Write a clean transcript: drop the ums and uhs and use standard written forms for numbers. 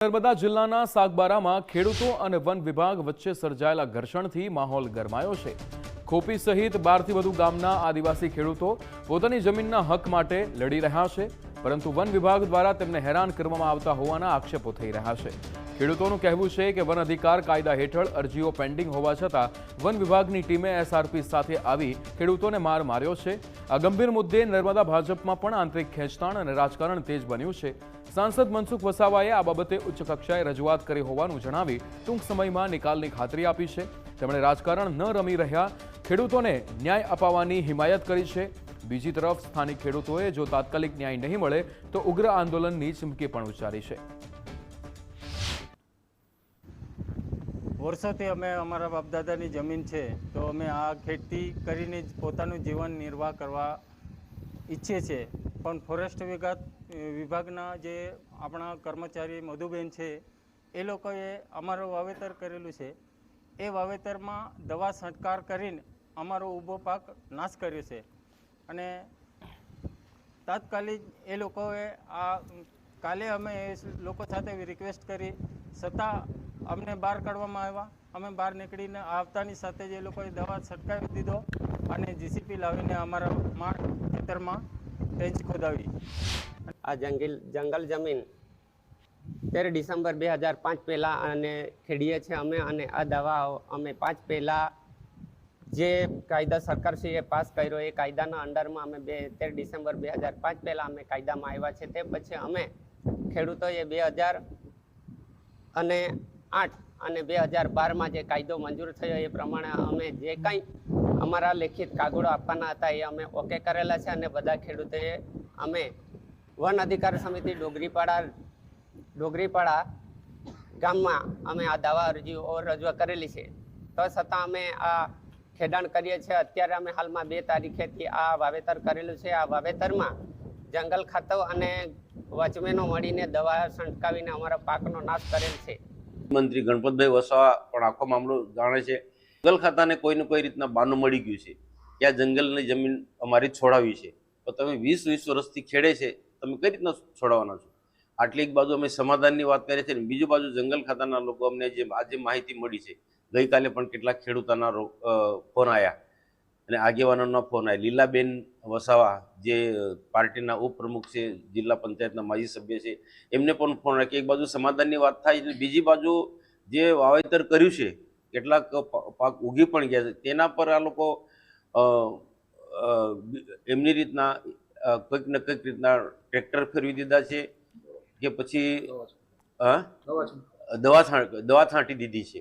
નર્મદા જિલ્લાના સાગબારામાં ખેડૂતો અને વન વિભાગ વચ્ચે સર્જાયેલા ઘર્ષણથી માહોલ ગરમાયો છે। ખોપી સહિત 12થી વધુ ગામના આદિવાસી ખેડૂતો પોતાની જમીનના હક માટે લડી રહ્યા છે, પરંતુ વન વિભાગ દ્વારા તેમને હેરાન કરવામાં આવતા હોવાના આક્ષેપો થઈ રહ્યા છે। ખેડૂતોનું કહેવું છે કે વન અધિકાર કાયદા હેઠળ અરજીઓ પેન્ડિંગ હોવા છતાં વન વિભાગની ટીમે એસઆરપી સાથે આવી ખેડૂતોને માર માર્યો છે। આ ગંભીર મુદ્દે નર્મદા ભાજપમાં પણ આંતરિક ખેંચતાણ અને રાજકારણ તેજ બન્યું છે। सांसद मनसुख वसावाए आ बाबते उच्च कक्षाए रजूआत करी होवानुं जणावी टूंक समयमां निकालनी खातरी आपी छे। તેમણે રાજકારણ ન રમી રહ્યા ખેડૂતોને ન્યાય અપાવવાની હિમાયત કરી છે। બીજી તરફ સ્થાનિક ખેડૂતોએ જો તાત્કાલિક ન્યાય નહીં મળે તો ઉગ્ર આંદોલનની ચીમકી પણ ઉચ્ચારી છે। વર્ષોથી અમે અમારા બાપદાદાની જમીન છે તો અમે આ ખેતી કરીને જ પોતાનું જીવન નિર્વાહ કરવા ઈચ્છીએ છીએ, પણ ફોરેસ્ટ વિભાગના જે આપણા કર્મચારી મધુબેન છે એ લોકોએ અમારું વાવેતર કરેલું છે। એ વાવેતરમાં દવા છંટકાર કરીને અમારો ઊભો પાક નાશ કર્યો છે અને તાત્કાલિક એ લોકોએ કાલે અમે એ લોકો સાથે રિક્વેસ્ટ કરી છતાં અમને બહાર કાઢવામાં આવ્યા। અમે બહાર નીકળીને આવતાની સાથે જ એ લોકોએ દવા છંટકાવી દીધો અને જીસીપી લાવીને અમારા ખેતરમાં ટેન્ચ ખોદાવી। આ જંગલ જમીન 13 ડિસેમ્બર 2005 પહેલાં અને ખેડીએ છીએ અમે, અને આ દવાઓ અમે 5 પહેલાં જે કાયદા સરકારશ્રીએ પાસ કર્યો એ કાયદાના અંડરમાં અમે 13 ડિસેમ્બર 2005 પહેલાં અમે કાયદામાં આવ્યા છે। તે પછી અમે ખેડૂતોએ 2008 અને 2012માં જે કાયદો મંજૂર થયો એ પ્રમાણે અમે જે કંઈ અમારા લેખિત કાગળો આપવાના હતા એ અમે ઓકે કરેલા છે, અને બધા ખેડૂતોએ અમે વન અધિકાર સમિતિ ડોગરીપાડા ગામમાં અમે આ દાવા અરજીઓ રજૂ કરેલી છે। તો છતાં અમે આ ખેડાણ કરીએ છીએ। અત્યારે અમે હાલમાં 2 તારીખેથી આ વાવેતર કરેલું છે। આ વાવેતરમાં જંગલ ખાતું અને વોચમેનો મળીને દવા છંટકાવીને અમારા પાકનો નાશ કરેલ છે। મંત્રી ગણપતભાઈ વસાવા પણ આખો મામલો જાણે છે। જંગલ ખાતાને કોઈને કોઈ રીતના બાનું મળી ગયું છે કે આ જંગલની જમીન અમારી છોડાવી છે, તો તમે 20 વર્ષથી ખેડે છે, તમે કઈ રીતના છોડાવવાના છો? આટલી એક બાજુ અમે સમાધાનની વાત કરીએ છીએ, બીજી બાજુ જંગલ ખાતાના લોકો અમને જે આજે માહિતી મળી છે, ગઈકાલે પણ કેટલાક ખેડૂતોના ફોન આવ્યા અને આગેવાનોના ફોન આવ્યા। લીલાબેન વસાવા જે પાર્ટીના ઉપપ્રમુખ છે, જિલ્લા પંચાયતના માજી સભ્ય છે, એમને પણ ફોન આવ્યા કે એક બાજુ સમાધાનની વાત થાય છે, બીજી બાજુ જે વાવેતર કર્યું છે કેટલાક પાક ઉગી પણ ગયા છે તેના પર આ લોકો એમની રીતના કંઈક ને કંઈક રીતના ટ્રેક્ટર ફેરવી દીધા છે કે પછી દવા છાંટી દીધી છે।